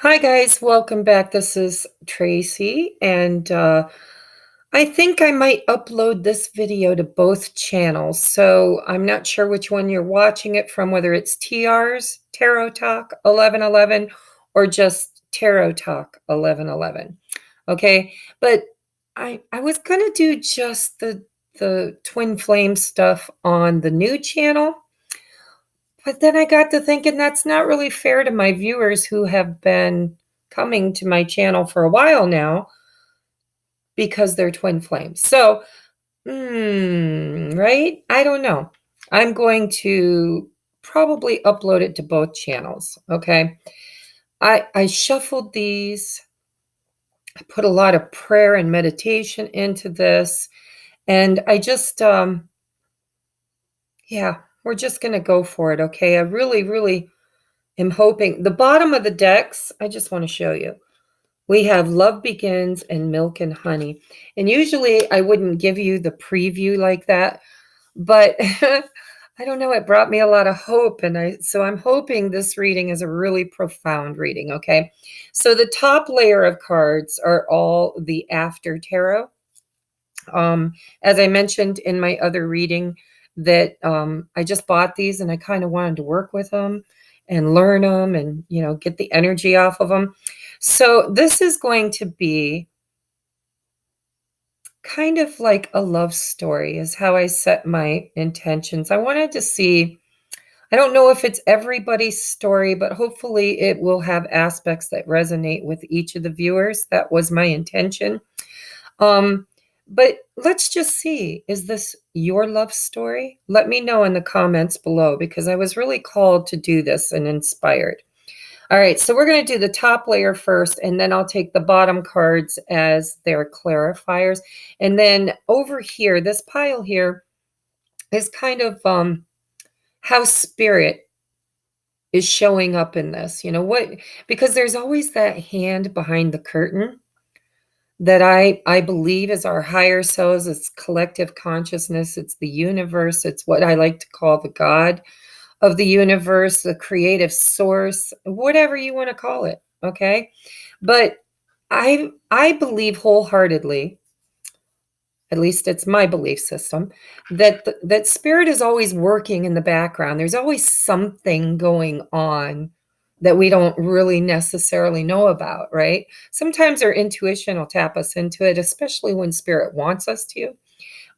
Hi, guys. Welcome back. This is Tracy, and I think I might upload this video to both channels. So I'm not sure which one you're watching it from, whether it's TR's Tarot Talk 1111 or just Tarot Talk 1111. Okay, but I was gonna do just the twin flame stuff on the new channel, but then I got to thinking that's not really fair to my viewers who have been coming to my channel for a while now because they're twin flames. So, right? I don't know. I'm going to probably upload it to both channels. Okay. I shuffled these. I put a lot of prayer and meditation into this. And I just yeah, we're just gonna go for it. Okay. I really am hoping the bottom of the decks, I just want to show you. We have Love Begins and Milk and Honey. And usually I wouldn't give you the preview like that, but I don't know, it brought me a lot of hope. So I'm hoping this reading is a really profound reading, okay? So the top layer of cards are all the after tarot. As I mentioned in my other reading, that I just bought these and I kind of wanted to work with them and learn them and, get the energy off of them. So this is going to be kind of like a love story, is how I set my intentions. I wanted to see, I don't know if it's everybody's story, but hopefully it will have aspects that resonate with each of the viewers. That was my intention. Um, but let's just see, is this your love story? Let me know in the comments below because I was really called to do this and inspired. All right, so we're going to do the top layer first, and then I'll take the bottom cards as their clarifiers. And then over here, this pile here is kind of how spirit is showing up in this. Because there's always that hand behind the curtain that I believe is our higher selves, it's collective consciousness, it's the universe, it's what I like to call the God of the universe, the creative source, whatever you want to call it, okay? But I believe wholeheartedly, at least it's my belief system, that spirit is always working in the background. There's always something going on that we don't really necessarily know about, right? Sometimes our intuition will tap us into it, especially when spirit wants us to.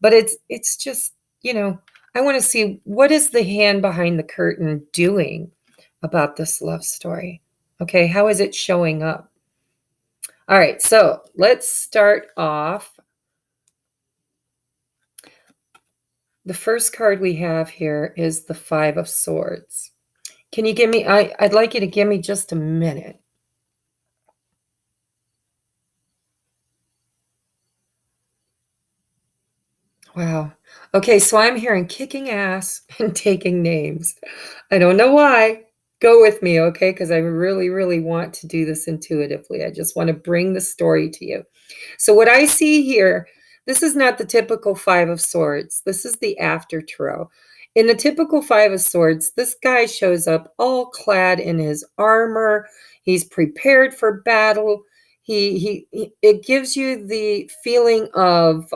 But it's just, I want to see, what is the hand behind the curtain doing about this love story? Okay, how is it showing up? All right, so let's start off. The first card we have here is the Five of Swords. Can you give me, I'd like you to give me just a minute. Wow. Okay, so I'm hearing kicking ass and taking names. I don't know why. Go with me, okay? Because I really want to do this intuitively. I just want to bring the story to you. So what I see here, this is not the typical Five of Swords. This is the after tarot. In the typical Five of Swords, this guy shows up all clad in his armor. He's prepared for battle. It gives you the feeling of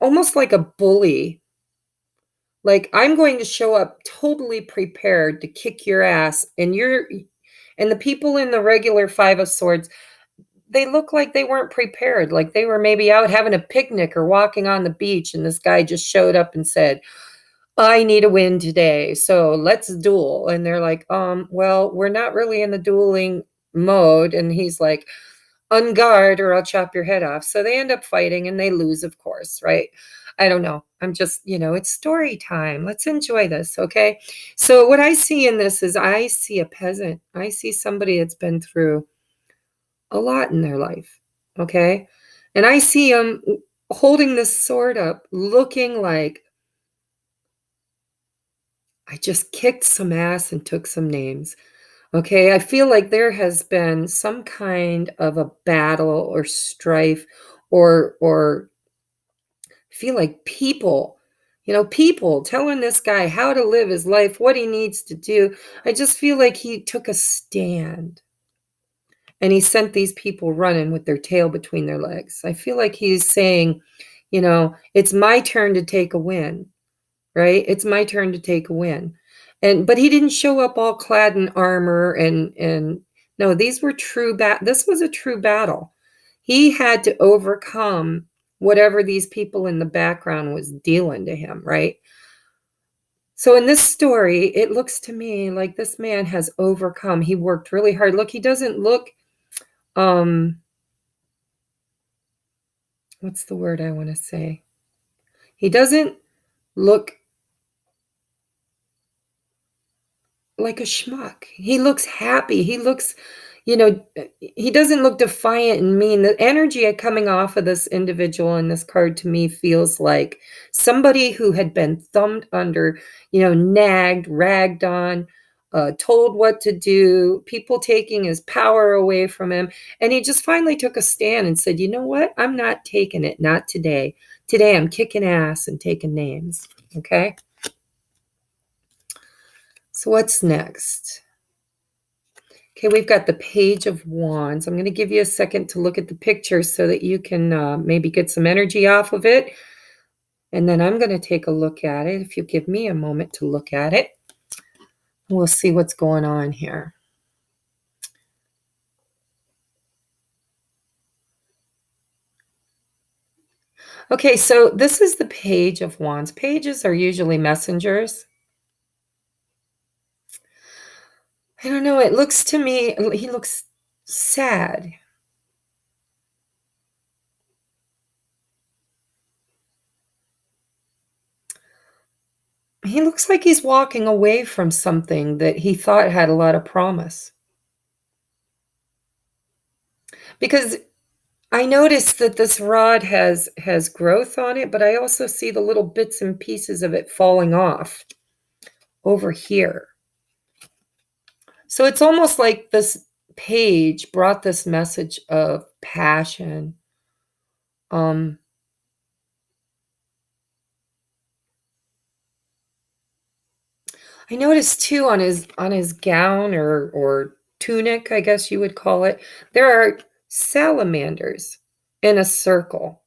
almost like a bully. Like, I'm going to show up totally prepared to kick your ass, and the people in the regular Five of Swords, they look like they weren't prepared, like they were maybe out having a picnic or walking on the beach, and this guy just showed up and said, "I need a win today, so let's duel." And they're like, well, we're not really in the dueling mode. And he's like, "On guard or I'll chop your head off." So they end up fighting and they lose, of course, right? I don't know. I'm just, it's story time. Let's enjoy this, okay? So what I see in this is I see a peasant. I see somebody that's been through a lot in their life, okay? And I see him holding this sword up, looking like, I just kicked some ass and took some names. Okay, I feel like there has been some kind of a battle or strife, or feel like people, People telling this guy how to live his life, what he needs to do. I just feel like he took a stand and he sent these people running with their tail between their legs. I feel like he's saying, it's my turn to take a win, right? It's my turn to take a win. But he didn't show up all clad in armor and no, these were this was a true battle. He had to overcome whatever these people in the background was dealing to him, right? So in this story, it looks to me like this man has overcome. He worked really hard. Look, he doesn't look um what's the word I want to say? He doesn't look like a schmuck. He looks happy. He doesn't look defiant and mean. The energy coming off of this individual in this card to me feels like somebody who had been thumbed under, nagged, ragged on, told what to do, people taking his power away from him. And he just finally took a stand and said, you know what? I'm not taking it. Not today. Today I'm kicking ass and taking names. Okay. So what's next? Okay, we've got the Page of Wands. I'm going to give you a second to look at the picture so that you can maybe get some energy off of it. And then I'm going to take a look at it. If you give me a moment to look at it, we'll see what's going on here. Okay, so this is the Page of Wands. Pages are usually messengers. I don't know. It looks to me, he looks sad. He looks like he's walking away from something that he thought had a lot of promise. Because I noticed that this rod has growth on it, but I also see the little bits and pieces of it falling off over here. So it's almost like this page brought this message of passion. I noticed too on his gown or tunic, I guess you would call it, there are salamanders in a circle,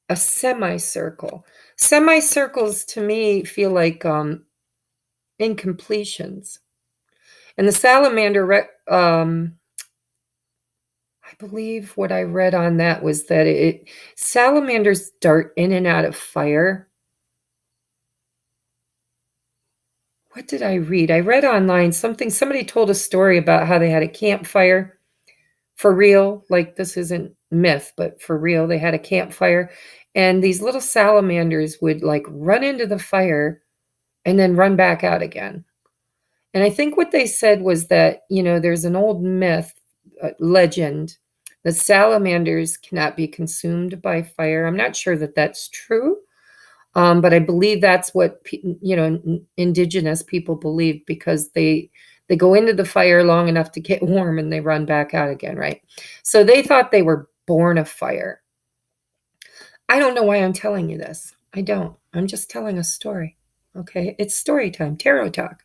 a semicircle. Semicircles to me feel like incompletions. And the salamander, I believe what I read on that was that salamanders dart in and out of fire. What did I read? I read online somebody told a story about how they had a campfire for real. Like this isn't myth, but for real, they had a campfire. And these little salamanders would like run into the fire and then run back out again. And I think what they said was that, there's an old myth, legend, that salamanders cannot be consumed by fire. I'm not sure that that's true, but I believe that's what, indigenous people believe because they go into the fire long enough to get warm and they run back out again, right? So they thought they were born of fire. I don't know why I'm telling you this. I don't. I'm just telling a story. Okay? It's story time, tarot talk.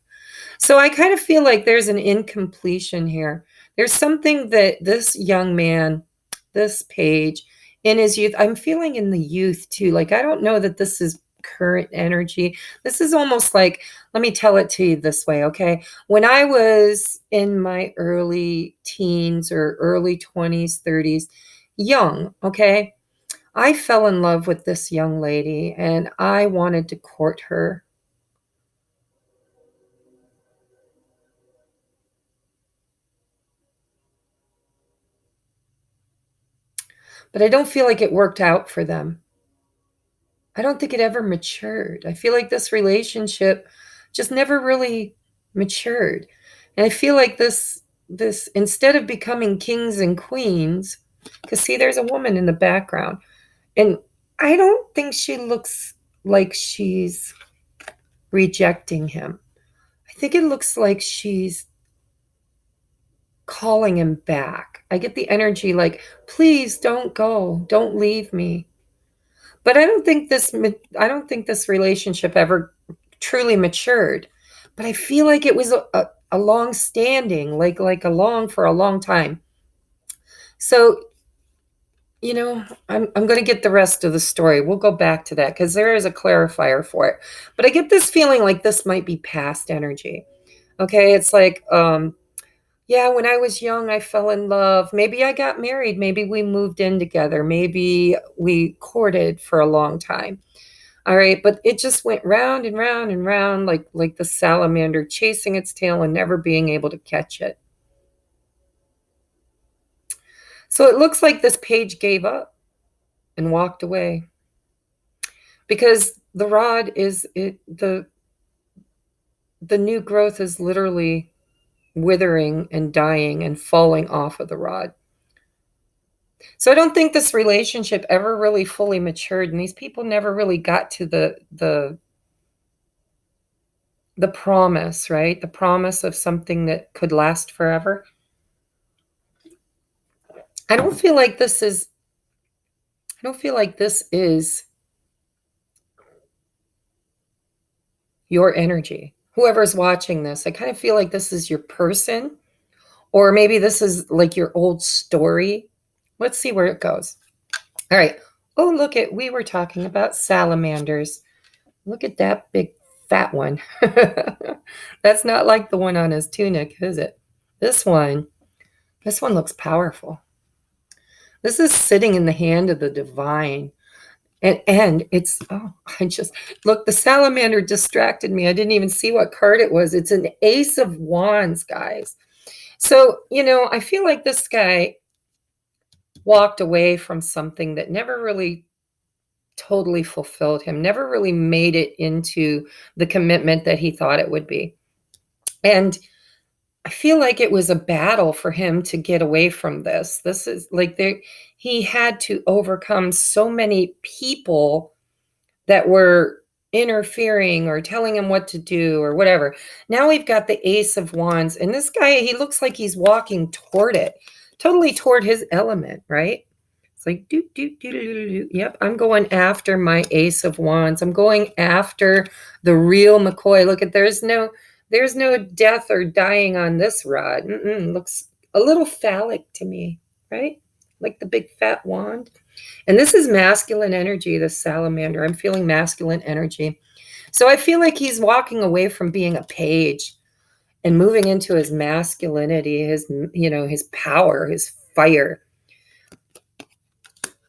So I kind of feel like there's an incompletion here. There's something that this young man, this page, in his youth, I'm feeling in the youth too. Like, I don't know that this is current energy. This is almost like, let me tell it to you this way, okay? When I was in my early teens or early 20s, 30s, young, okay? I fell in love with this young lady and I wanted to court her. But I don't feel like it worked out for them. I don't think it ever matured. I feel like this relationship just never really matured. And I feel like this instead of becoming kings and queens, because see, there's a woman in the background, and I don't think she looks like she's rejecting him. I think it looks like she's calling him back. I get the energy like, please don't go, don't leave me. But I don't think this relationship ever truly matured. But I feel like it was a long standing, like for a long time. So, I'm going to get the rest of the story. We'll go back to that because there is a clarifier for it. But I get this feeling like this might be past energy. Okay, it's like, yeah, when I was young, I fell in love. Maybe I got married. Maybe we moved in together. Maybe we courted for a long time. All right, but it just went round and round and round, like the salamander chasing its tail and never being able to catch it. So it looks like this page gave up and walked away because the rod is it the new growth is literally withering and dying and falling off of the rod. So I don't think this relationship ever really fully matured, and these people never really got to the promise, right? The promise of something that could last forever. I don't feel like this is I don't feel like this is your energy. Whoever's watching this, I kind of feel like this is your person, or maybe this is like your old story. Let's see where it goes. All right. Oh, we were talking about salamanders. Look at that big fat one. That's not like the one on his tunic, is it? This one looks powerful. This is sitting in the hand of the divine. And it's, oh, I just, look, the salamander distracted me. I didn't even see what card it was. It's an Ace of Wands, guys. So, I feel like this guy walked away from something that never really totally fulfilled him, never really made it into the commitment that he thought it would be. And I feel like it was a battle for him to get away from this. This is like he had to overcome so many people that were interfering or telling him what to do or whatever. Now we've got the Ace of Wands, and this guy, he looks like he's walking toward it, totally toward his element, right? It's like, do, do, do, do, do, do. Yep, I'm going after my Ace of Wands. I'm going after the real McCoy. Look at, there's no death or dying on this rod. Looks a little phallic to me, right? Like the big fat wand. And this is masculine energy, the salamander. I'm feeling masculine energy. So I feel like he's walking away from being a page and moving into his masculinity, his power, his fire.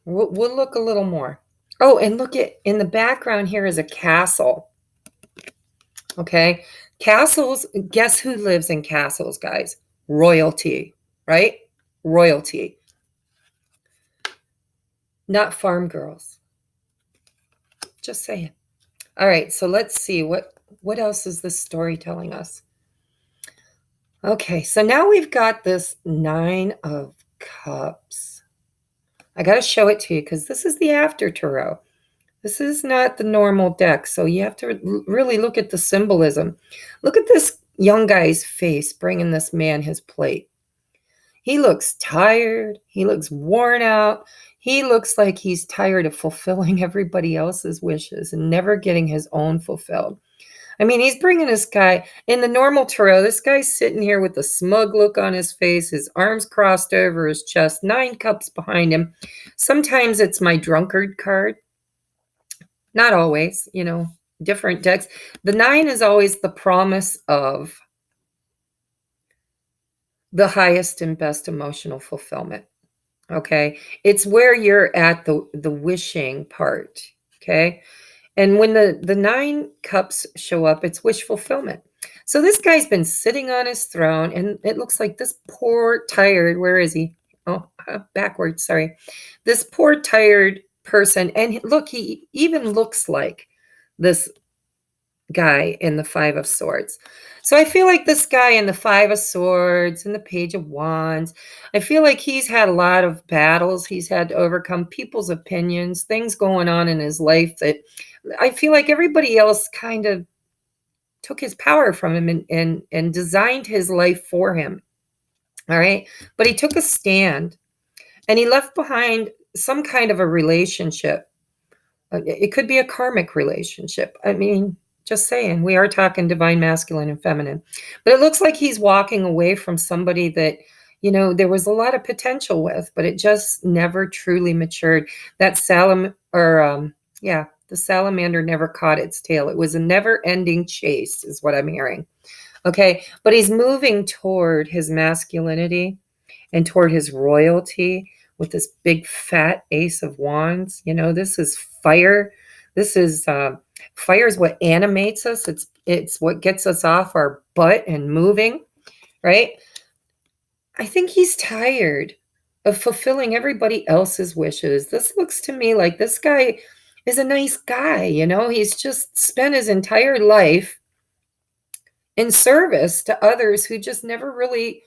We'll look a little more. Oh, and look in the background here is a castle. Okay. Castles, guess who lives in castles, guys? Royalty, right? Royalty. Not farm girls. Just saying. All right, so let's see what else is this story telling us? Okay, so now we've got this 9 of Cups. I got to show it to you because this is the after tarot. This is not the normal deck, so you have to really look at the symbolism. Look at this young guy's face bringing this man his plate. He looks tired. He looks worn out. He looks like he's tired of fulfilling everybody else's wishes and never getting his own fulfilled. I mean, he's bringing this guy in the normal tarot. This guy's sitting here with a smug look on his face, his arms crossed over his chest, 9 cups behind him. Sometimes it's my drunkard card. Not always, different decks. The 9 is always the promise of the highest and best emotional fulfillment. Okay. It's where you're at the wishing part. Okay. And when the 9 cups show up, it's wish fulfillment. So this guy's been sitting on his throne, and it looks like this poor tired, where is he? Oh, backwards, sorry. This poor tired person. And look, he even looks like this guy in the 5 of Swords. So I feel like this guy in the 5 of Swords and the Page of Wands, I feel like he's had a lot of battles. He's had to overcome people's opinions, things going on in his life that I feel like everybody else kind of took his power from him and designed his life for him. All right. But he took a stand and he left behind some kind of a relationship It could be a karmic relationship. I mean, just saying, we are talking divine masculine and feminine. But it looks like he's walking away from somebody that, there was a lot of potential with, but it just never truly matured. That the salamander never caught its tail. It was a never-ending chase, is what I'm hearing. Okay, but he's moving toward his masculinity and toward his royalty with this big fat ace of wands. This is fire. This is fire is what animates us. It's what gets us off our butt and moving, right? I think he's tired of fulfilling everybody else's wishes. This looks to me like this guy is a nice guy. He's just spent his entire life in service to others who just never really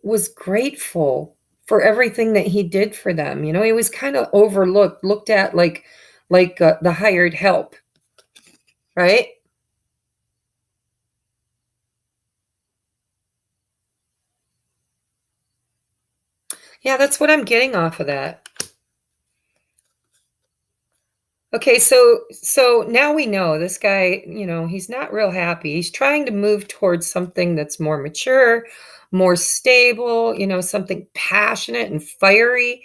was grateful for everything that he did for them. He was kind of overlooked, looked at like the hired help, right? Yeah, that's what I'm getting off of that. Okay, so now we know this guy, he's not real happy. He's trying to move towards something that's more mature, more stable, something passionate and fiery.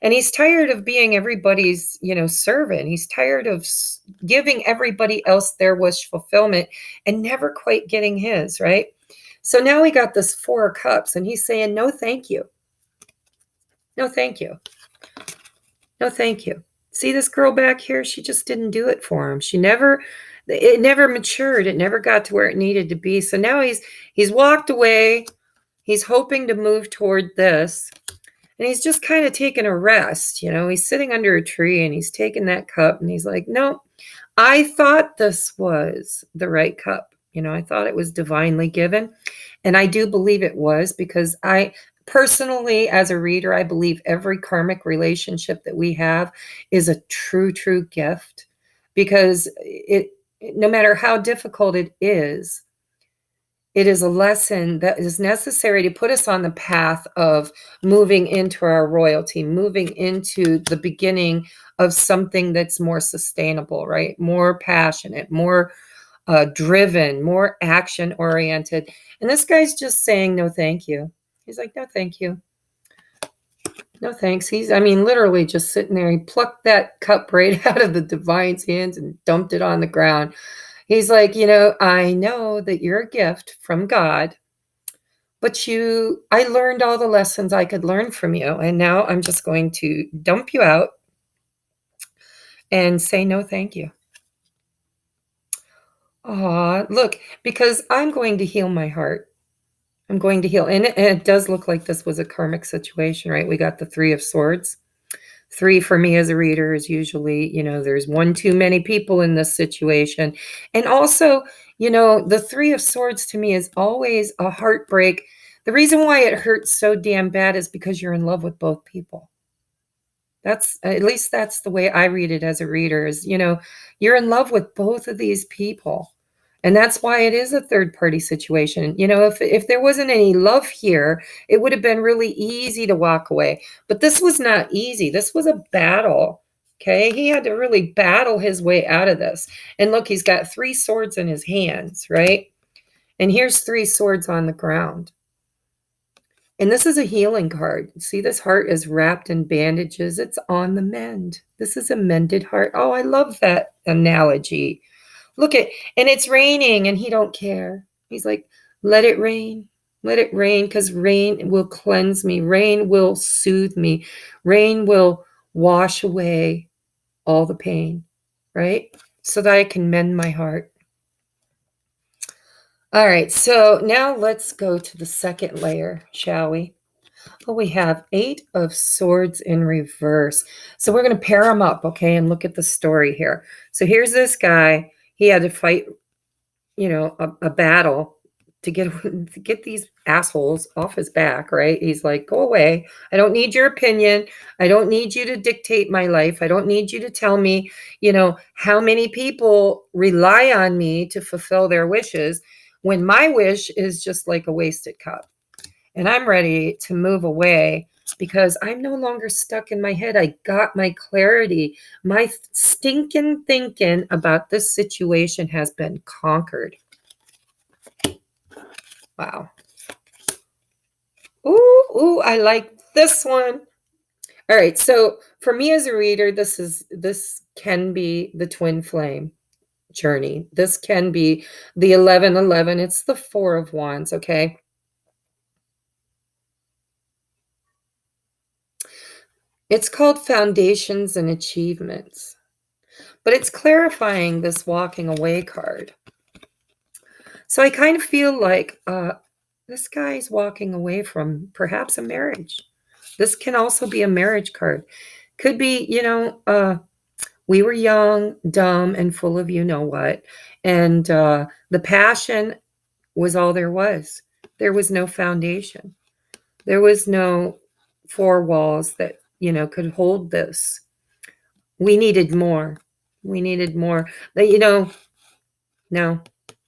And he's tired of being everybody's, servant. He's tired of giving everybody else their wish fulfillment and never quite getting his, right? So now we got this 4 of Cups and he's saying, no, thank you. No, thank you. No, thank you. See this girl back here? She just didn't do it for him. It never matured. It never got to where it needed to be. So now he's walked away. He's hoping to move toward this. And he's just kind of taking a rest. He's sitting under a tree and he's taking that cup and he's like, no, I thought this was the right cup. I thought it was divinely given. And I do believe it was, because I personally, as a reader, I believe every karmic relationship that we have is a true, true gift, because no matter how difficult it is a lesson that is necessary to put us on the path of moving into our royalty, moving into the beginning of something that's more sustainable, right? More passionate, more driven, more action oriented. And this guy's just saying, no, thank you. He's like, no, thank you. No, thanks. Literally just sitting there. He plucked that cup right out of the divine's hands and dumped it on the ground. He's like, I know that you're a gift from God, but I learned all the lessons I could learn from you. And now I'm just going to dump you out and say, no, thank you. Look, because I'm going to heal my heart. I'm going to heal. And it does look like this was a karmic situation, right? We got the 3 of Swords. 3 for me as a reader is usually, there's one too many people in this situation. And also, the 3 of Swords to me is always a heartbreak. The reason why it hurts so damn bad is because you're in love with both people. At least that's the way I read it as a reader, is, you're in love with both of these people. And that's why it is a third party situation. If there wasn't any love here, it would have been really easy to walk away. But this was not easy. This was a battle. Okay. He had to really battle his way out of this. And look, he's got 3 swords in his hands, right? And here's 3 swords on the ground. And this is a healing card. See, this heart is wrapped in bandages. It's on the mend. This is a mended heart. Oh, I love that analogy. And it's raining and he don't care. He's like, let it rain, because rain will cleanse me. Rain will soothe me. Rain will wash away all the pain, right? So that I can mend my heart. All right, so now let's go to the second layer, shall we? Well, we have 8 of Swords in reverse. So we're going to pair them up, okay, and look at the story here. So here's this guy. He had to fight, a battle to get these assholes off his back, right? He's like, go away. I don't need your opinion. I don't need you to dictate my life. I don't need you to tell me, how many people rely on me to fulfill their wishes, when my wish is just like a wasted cup. And I'm ready to move away because I'm no longer stuck in my head. I got my clarity. My stinking thinking about this situation has been conquered. Wow. Ooh, I like this one. All right, so for me as a reader, this can be the twin flame journey. This can be the 1111. It's the 4 of wands, okay? It's called foundations and achievements, but it's clarifying this walking away card. So I kind of feel like this guy's walking away from perhaps a marriage. This can also be a marriage card. Could be, we were young, dumb, and full of you know what. And the passion was all there was. There was no foundation. There was no four walls that, could hold this. We needed more. We needed more. No,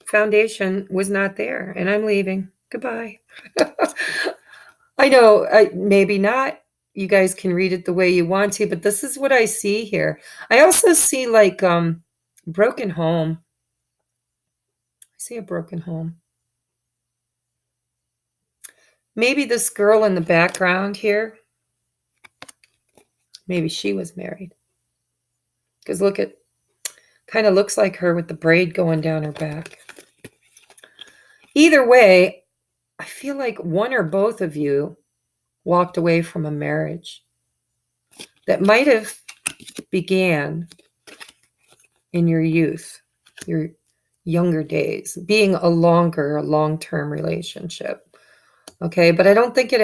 foundation was not there. And I'm leaving. Goodbye. I know, maybe not. You guys can read it the way you want to, but this is what I see here. I also see like broken home. I see a broken home. Maybe this girl in the background here, maybe she was married. Because look at, kind of looks like her with the braid going down her back. Either way, I feel like one or both of you walked away from a marriage that might have began in your youth, your younger days, being a long-term relationship. Okay, but I don't think it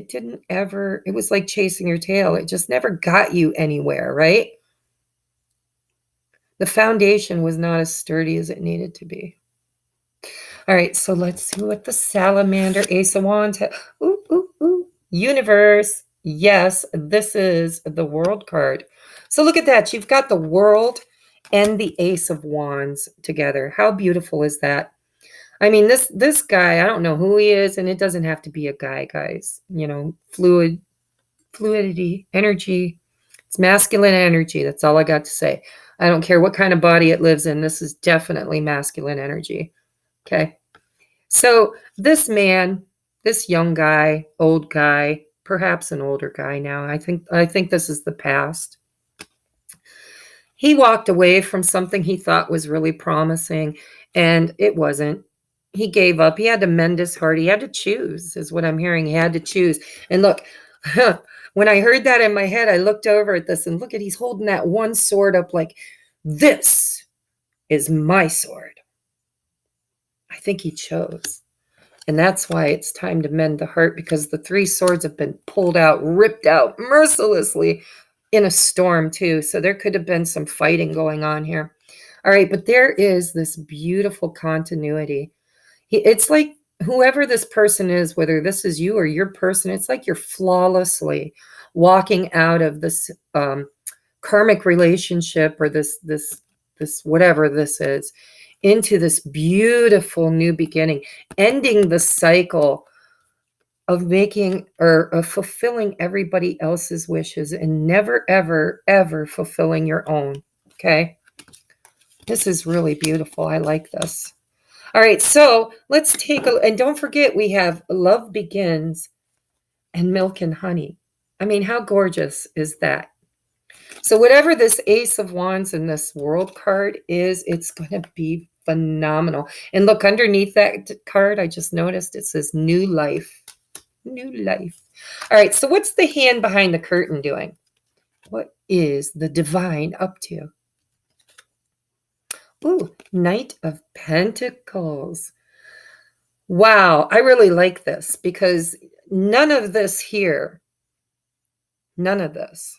didn't ever, it was like chasing your tail. It just never got you anywhere, right? The foundation was not as sturdy as it needed to be. All right, so let's see what the salamander ace of wands. Ooh. Universe. Yes, this is the world card. So look at that. You've got the world and the ace of wands together. How beautiful is that? I mean, this guy, I don't know who he is, and it doesn't have to be a guy, guys. Fluidity, energy. It's masculine energy. That's all I got to say. I don't care what kind of body it lives in. This is definitely masculine energy. Okay. So this man, this young guy, old guy, perhaps an older guy now. I think this is the past. He walked away from something he thought was really promising, and it wasn't. He gave up. He had to mend his heart. He had to choose, is what I'm hearing. He had to choose. And look, when I heard that in my head, I looked over at this and look at, he's holding that one sword up like, this is my sword. I think he chose. And that's why it's time to mend the heart, because the 3 swords have been pulled out, ripped out mercilessly in a storm too. So there could have been some fighting going on here. All right, but there is this beautiful continuity. It's like whoever this person is, whether this is you or your person, it's like you're flawlessly walking out of this karmic relationship or this whatever this is, into this beautiful new beginning, ending the cycle of making or of fulfilling everybody else's wishes and never, ever, ever fulfilling your own. Okay. This is really beautiful. I like this. All right. So let's take and don't forget, we have love begins and milk and honey. I mean, how gorgeous is that? So whatever this ace of wands in this world card is, it's going to be phenomenal. And look, underneath that card, I just noticed it says new life. New life. All right, so what's the hand behind the curtain doing? What is the divine up to? Ooh, Knight of Pentacles. Wow, I really like this because none of this here, none of this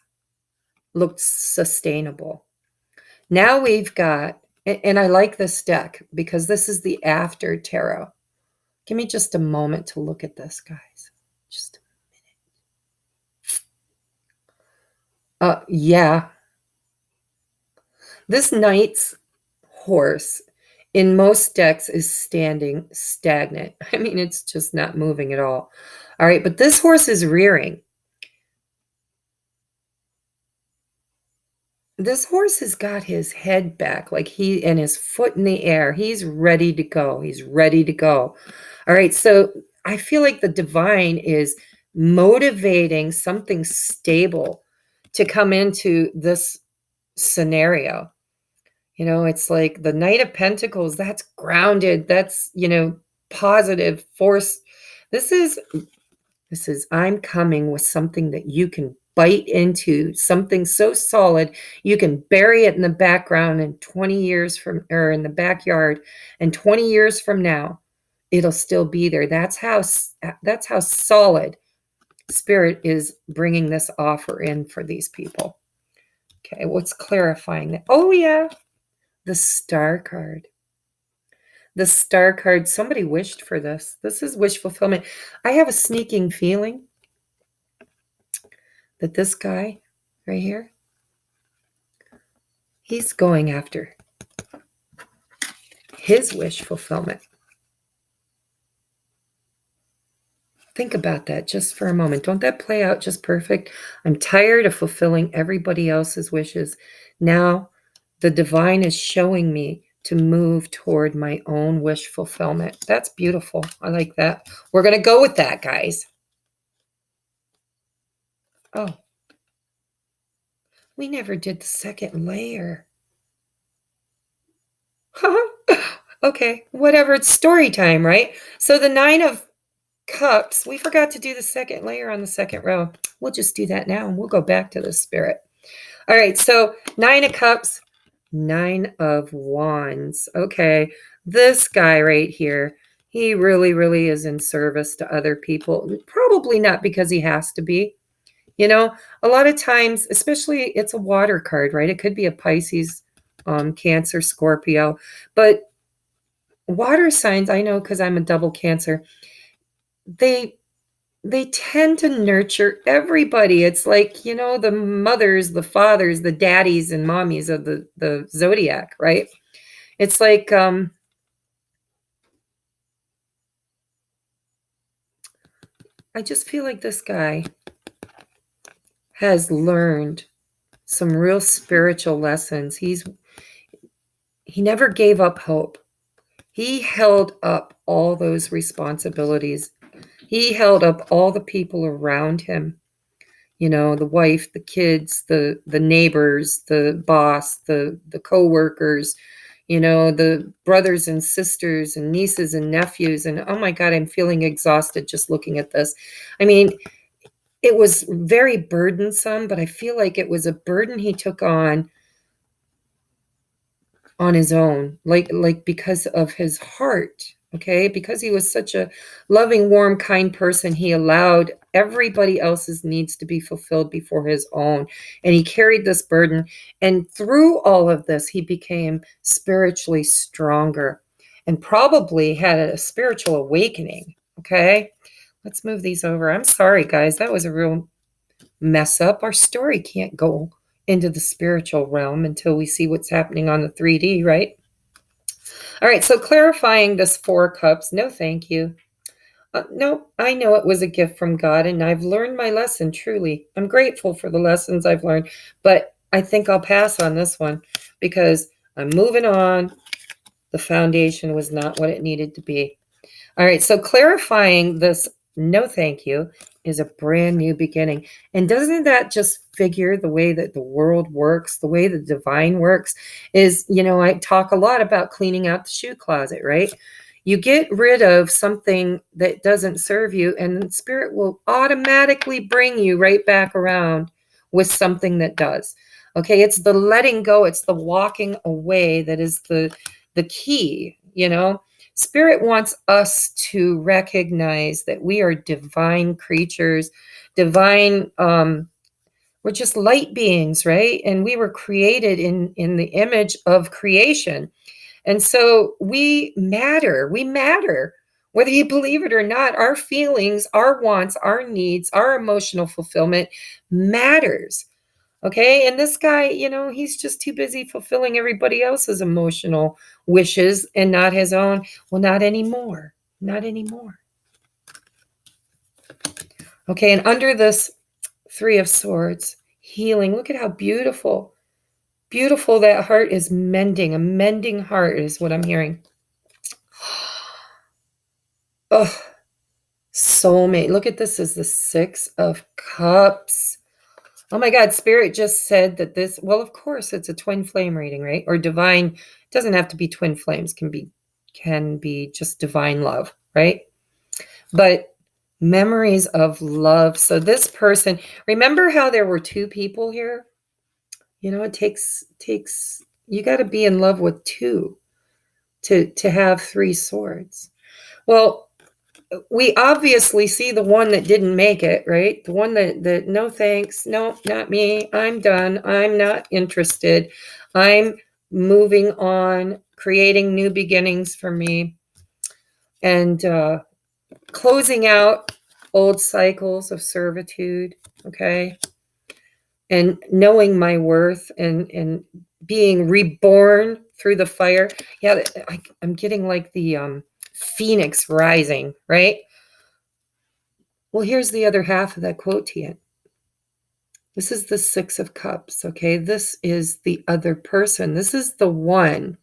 looked sustainable. Now we've got, and I like this deck because this is the after tarot. Give me just a moment to look at this, guys. Just a minute. Yeah. This knight's horse in most decks is standing stagnant. I mean, it's just not moving at all. All right, but this horse is rearing. This horse has got his head back, like and his foot in the air. He's ready to go. He's ready to go. All right, so I feel like the divine is motivating something stable to come into this scenario. It's like the Knight of Pentacles, that's grounded, that's, positive force. This is I'm coming with something that you can bite into, something so solid you can bury it in the background in 20 years from, or in the backyard, and 20 years from now it'll still be there. That's how solid Spirit is bringing this offer in for these people. Okay, what's clarifying that? Oh yeah, the Star card. The Star card, somebody wished for this. This is wish fulfillment. I have a sneaking feeling that this guy right here, he's going after his wish fulfillment. Think about that just for a moment. Don't that play out just perfect? I'm tired of fulfilling everybody else's wishes. Now the divine is showing me to move toward my own wish fulfillment. That's beautiful. I like that. We're going to go with that, guys. Oh, we never did the second layer. Okay, whatever. It's story time, right? So the 9 of Cups, we forgot to do the second layer on the second row. We'll just do that now and we'll go back to the Spirit. All right, so 9 of Cups, 9 of Wands. Okay, this guy right here, he really, really is in service to other people. Probably not because he has to be. A lot of times, especially it's a water card, right? It could be a Pisces, Cancer, Scorpio. But water signs, I know because I'm a double Cancer, they tend to nurture everybody. It's like, the mothers, the fathers, the daddies and mommies of the zodiac, right? It's like, I just feel like this guy has learned some real spiritual lessons. He never gave up hope. He held up all those responsibilities. He held up all the people around him. The wife, the kids, the neighbors, the boss, the co-workers, the brothers and sisters and nieces and nephews. And oh my God, I'm feeling exhausted just looking at this. I mean, it was very burdensome, but I feel like it was a burden he took on his own, like because of his heart. Okay, because he was such a loving, warm, kind person, he allowed everybody else's needs to be fulfilled before his own, and he carried this burden, and through all of this he became spiritually stronger and probably had a spiritual awakening. Okay, let's move these over. I'm sorry guys, that was a real mess up. Our story can't go into the spiritual realm until we see what's happening on the 3D, right? All right, so clarifying this 4 cups, no thank you. No, I know it was a gift from God and I've learned my lesson, truly. I'm grateful for the lessons I've learned, but I think I'll pass on this one because I'm moving on. The foundation was not what it needed to be. All right, so clarifying this no thank you is a brand new beginning. And doesn't that just figure the way that the world works, the way the divine works is, I talk a lot about cleaning out the shoe closet, right? You get rid of something that doesn't serve you and Spirit will automatically bring you right back around with something that does. Okay, it's the letting go, it's the walking away that is the key. Spirit wants us to recognize that we are divine creatures, divine, we're just light beings, right? And we were created in the image of creation. And so we matter. We matter. Whether you believe it or not, our feelings, our wants, our needs, our emotional fulfillment matters. Okay. And this guy, he's just too busy fulfilling everybody else's emotional wishes and not his own. Well, not anymore. Not anymore. Okay, and under this Three of Swords, healing. Look at how beautiful, beautiful that heart is mending. A mending heart is what I'm hearing. Oh, soulmate. Look at this as the Six of Cups. Oh my God, Spirit just said that this, well, of course, it's a twin flame reading, right? Or divine, it doesn't have to be twin flames, can be just divine love, right? But memories of love. So this person, remember how there were two people here? You know, it takes you got to be in love with two to have three swords. Well, we obviously see the one that didn't make it, right? The one that no thanks, no, not me. I'm done. I'm not interested. I'm moving on, creating new beginnings for me, and closing out old cycles of servitude. Okay, and knowing my worth and being reborn through the fire. Yeah, I'm getting like the phoenix rising, right? Well, here's the other half of that quote to you. This is the Six of Cups, okay? This is the other person. This is the one.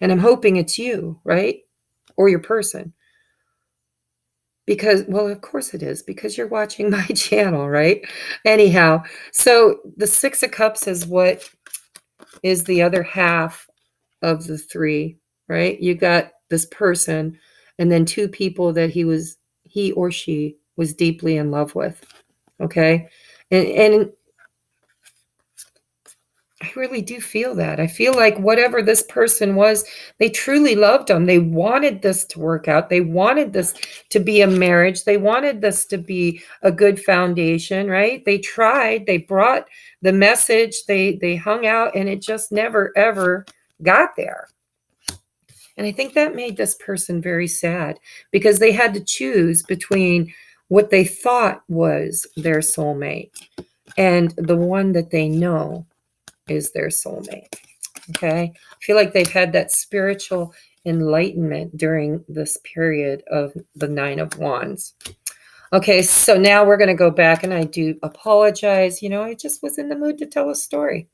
And I'm hoping it's you, right? Or your person. Because, well, of course it is, because you're watching my channel, right? Anyhow, so the Six of Cups is what is the other half of the three, right? You got this person and then two people that he or she was deeply in love with, okay? And I really do feel that. I feel like whatever this person was, they truly loved him. They wanted this to work out. They wanted this to be a marriage. They wanted this to be a good foundation, right? They tried. They brought the message. They hung out, and it just never ever got there. And I think that made this person very sad because they had to choose between what they thought was their soulmate and the one that they know is their soulmate. Okay. I feel like they've had that spiritual enlightenment during this period of the Nine of Wands. Okay. So now we're going to go back, and I do apologize. You know, I just was in the mood to tell a story.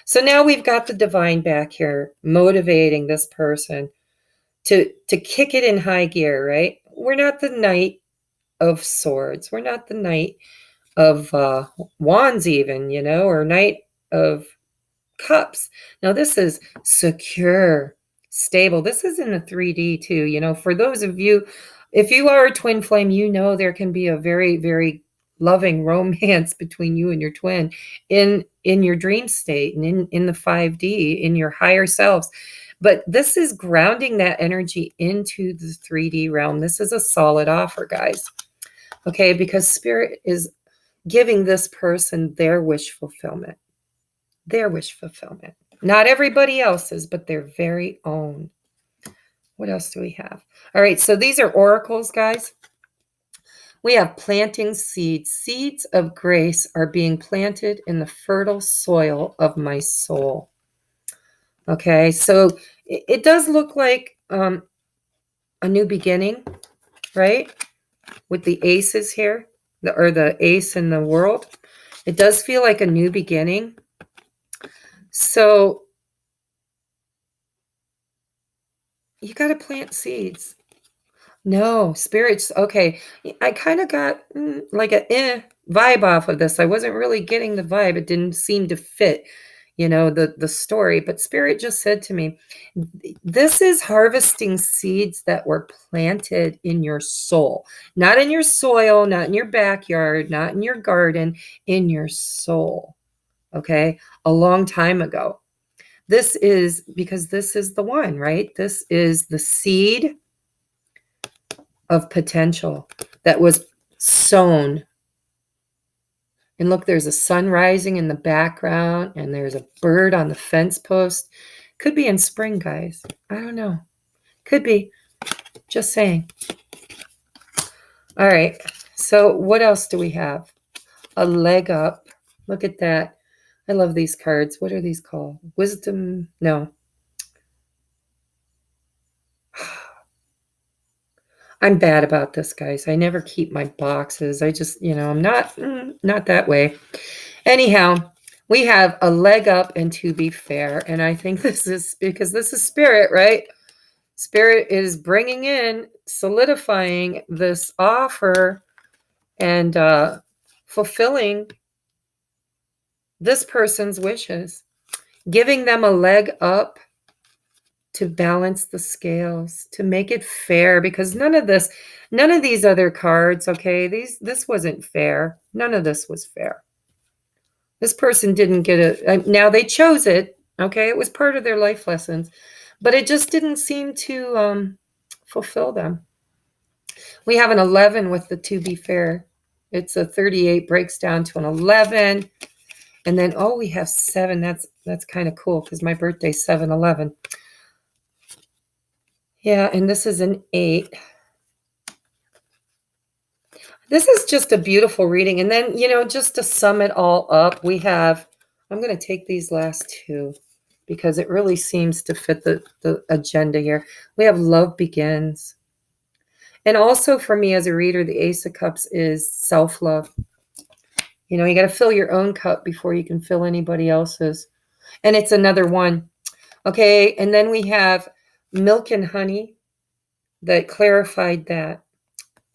So now we've got the divine back here motivating this person to kick it in high gear, right? We're not the Knight of Swords. We're not the Knight of Wands even, you know, or Knight of Cups. Now this is secure, stable. This is in a 3D too. You know, for those of you, if you are a twin flame, you know there can be a very, very loving romance between you and your twin in your dream state and in the 5D, in your higher selves. But this is grounding that energy into the 3D realm. This is a solid offer, guys. Okay, because Spirit is giving this person their wish fulfillment. Their wish fulfillment. Not everybody else's, but their very own. What else do we have? All right, so these are oracles, guys. We have planting seeds. Seeds of grace are being planted in the fertile soil of my soul. Okay, so it does look like a new beginning, right? With the aces here, or the ace in the world. It does feel like a new beginning. So you got to plant seeds. No, spirits. Okay. I kind of got like a vibe off of this. I wasn't really getting the vibe. It didn't seem to fit, you know, the story. But Spirit just said to me, this is harvesting seeds that were planted in your soul, not in your soil, not in your backyard, not in your garden, in your soul. Okay. A long time ago. This is because this is the one, right? This is the seed of potential that was sown. And look, there's a sun rising in the background, and there's a bird on the fence post. Could be in spring, guys. I don't know. Could be. Just saying. All right. So what else do we have? A leg up. Look at that. I love these cards. What are these called? Wisdom? No. I'm bad about this, guys. I never keep my boxes. I just, I'm not that way. Anyhow, we have a leg up and to be fair, and I think this is because this is spirit, right? Spirit is bringing in, solidifying this offer and fulfilling this person's wishes, giving them a leg up to balance the scales, to make it fair, because none of these other cards, okay, this wasn't fair. None of this was fair. This person didn't get it. Now they chose it, okay? It was part of their life lessons, but it just didn't seem to fulfill them. We have an 11 with the to be fair. It's a 38 breaks down to an 11. And then, oh, we have 7. That's kind of cool because my birthday's 7/11. Yeah, and this is an 8. This is just a beautiful reading. And then, just to sum it all up, we have, I'm going to take these last 2 because it really seems to fit the agenda here. We have love begins. And also for me as a reader, the Ace of Cups is self-love. You got to fill your own cup before you can fill anybody else's. And it's another one. Okay, and then we have milk and honey that clarified that.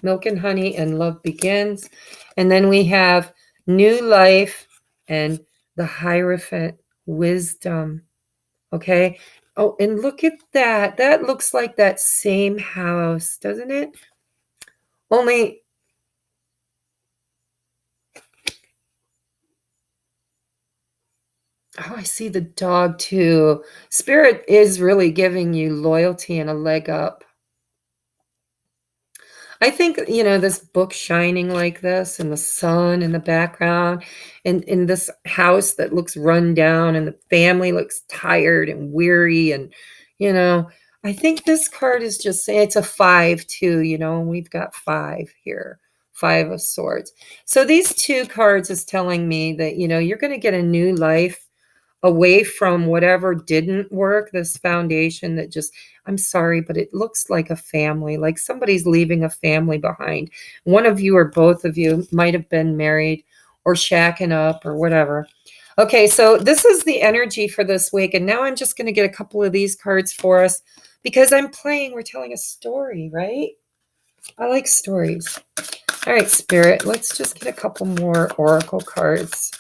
Milk and honey and love begins. And then we have new life and the Hierophant, wisdom. Okay. Oh, and look at that. That looks like that same house, doesn't it? Only, oh, I see the dog too. Spirit is really giving you loyalty and a leg up. I think, this book shining like this and the sun in the background and in this house that looks run down and the family looks tired and weary. And, I think this card is just saying it's a 5 too, and we've got 5 here, 5 of swords. So these 2 cards is telling me that, you're going to get a new life away from whatever didn't work, this foundation that just, I'm sorry, but it looks like a family, like somebody's leaving a family behind. One of you or both of you might have been married or shacking up or whatever. Okay, so this is the energy for this week. And now I'm just going to get a couple of these cards for us because we're telling a story, right? I like stories. All right, Spirit, let's just get a couple more oracle cards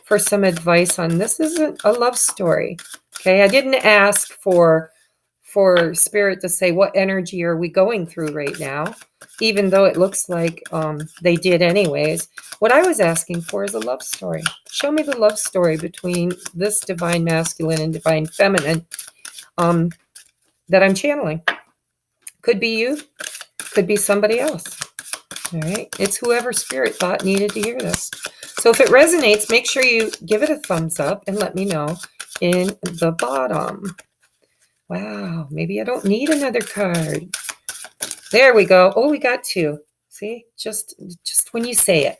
for some advice on this. Isn't a love story. Okay, I didn't ask for Spirit to say what energy are we going through right now, even though it looks like they did anyways. What I was asking for is a love story. Show me the love story between this divine masculine and divine feminine that I'm channeling. Could be you, could be somebody else. All right, it's whoever Spirit thought needed to hear this. So if it resonates, make sure you give it a thumbs up and let me know in the bottom. Wow, maybe I don't need another card. There we go. Oh, we got 2. See, just when you say it.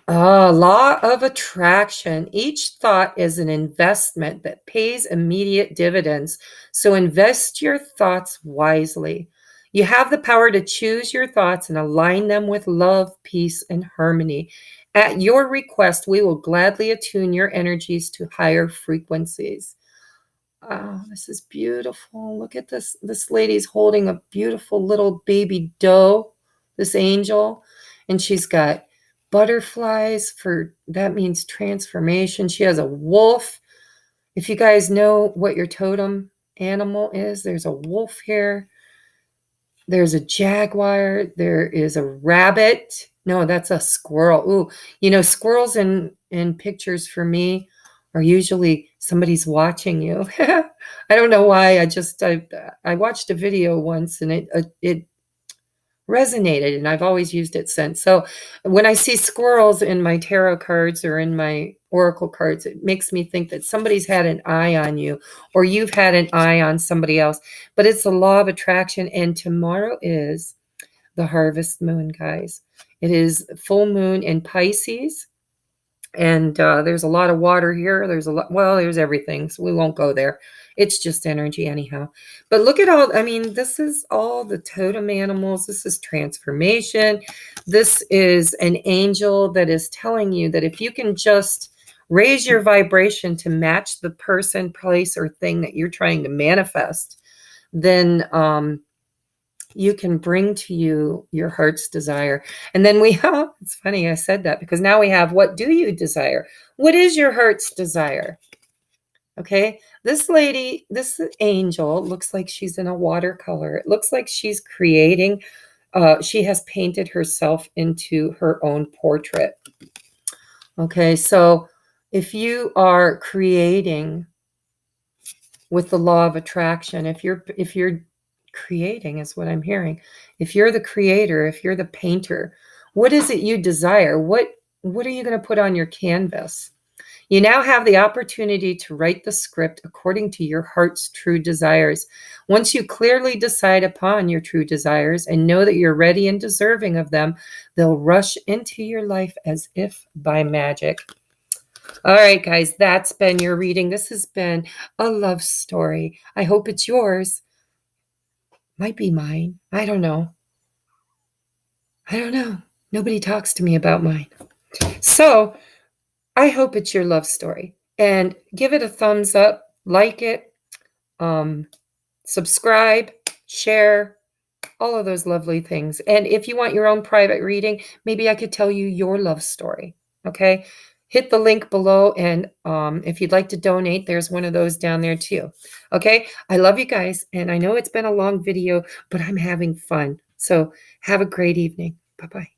Law of attraction. Each thought is an investment that pays immediate dividends. So invest your thoughts wisely. You have the power to choose your thoughts and align them with love, peace, and harmony. At your request, we will gladly attune your energies to higher frequencies. Oh, this is beautiful. Look at this. This lady's holding a beautiful little baby doe, this angel, and she's got butterflies that means transformation. She has a wolf. If you guys know what your totem animal is, there's a wolf here. There's a jaguar. There is a rabbit. No, that's a squirrel. Ooh, squirrels in pictures for me are usually somebody's watching you. I don't know why. I watched a video once and it resonated, and I've always used it since. So when I see squirrels in my tarot cards or in my oracle cards, it makes me think that somebody's had an eye on you or you've had an eye on somebody else. But it's the law of attraction, and tomorrow is the harvest moon, guys. It is full moon in Pisces, and there's a lot of water here. There's everything, so we won't go there. It's just energy anyhow. But look at all, I mean, this is all the totem animals. This is transformation. This is an angel that is telling you that if you can just raise your vibration to match the person, place, or thing that you're trying to manifest, then you can bring to you your heart's desire. And then we have, it's funny I said that, because now we have, what do you desire? What is your heart's desire? Okay, this lady, this angel looks like she's in a watercolor. It looks like she's creating, she has painted herself into her own portrait. Okay, so if you are creating with the law of attraction, if you're creating, is what I'm hearing. If you're the creator, if you're the painter, what is it you desire? What are you going to put on your canvas? You now have the opportunity to write the script according to your heart's true desires. Once you clearly decide upon your true desires and know that you're ready and deserving of them, they'll rush into your life as if by magic. All right, guys, that's been your reading. This has been a love story. I hope it's yours. Might be mine. I don't know. Nobody talks to me about mine. So I hope it's your love story. And give it a thumbs up, like it, subscribe, share, all of those lovely things. And if you want your own private reading, maybe I could tell you your love story. Okay. Hit the link below. And if you'd like to donate, there's one of those down there too. Okay. I love you guys. And I know it's been a long video, but I'm having fun. So have a great evening. Bye-bye.